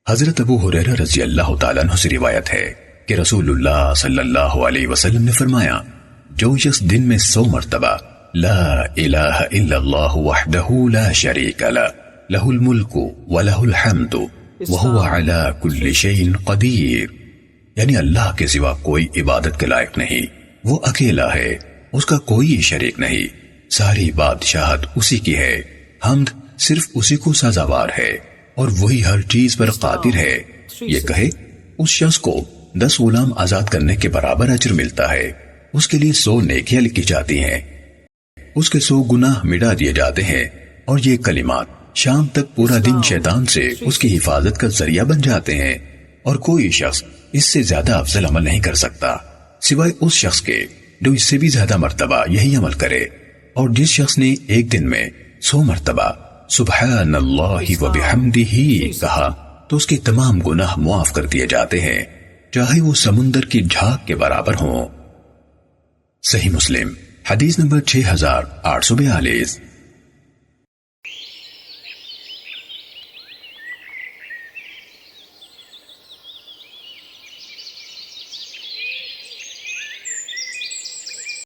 حضرت ابو ہریرہ رضی اللہ تعالیٰ عنہ سے روایت ہے کہ رسول اللہ صلی اللہ علیہ وسلم نے فرمایا، جو شخص دن میں 100 مرتبہ لا الہ الا اللہ وحدہ لا شریک لہ لہ الملک ولہ الحمد وہو علی کل شیء قدیر، یعنی اللہ کے سوا کوئی عبادت کے لائق نہیں، وہ اکیلا ہے، اس کا کوئی شریک نہیں، ساری بادشاہت اسی کی ہے، حمد صرف اسی کو سزاوار ہے، اور وہی ہر چیز پر قادر ہے۔ یہ کہے اس شخص کو 10 غلام آزاد کرنے کے برابر اجر ملتا ہے، اس کے لیے 100 نیکیاں لکھی جاتی ہیں، اس کے 100 گناہ مٹا دیے جاتے ہیں، اور یہ کلمات شام تک پورا دن شیطان سے اس کی حفاظت کا ذریعہ بن جاتے ہیں، اور کوئی شخص اس سے زیادہ افضل عمل نہیں کر سکتا سوائے اس شخص کے جو اس سے بھی زیادہ مرتبہ یہی عمل کرے۔ اور جس شخص نے ایک دن میں 100 مرتبہ سبحان اللہ و بحمدہ کہا تو اس کے تمام گناہ معاف کر دیے جاتے ہیں، چاہے وہ سمندر کی جھاگ کے برابر ہوں۔ صحیح مسلم حدیث نمبر 6842۔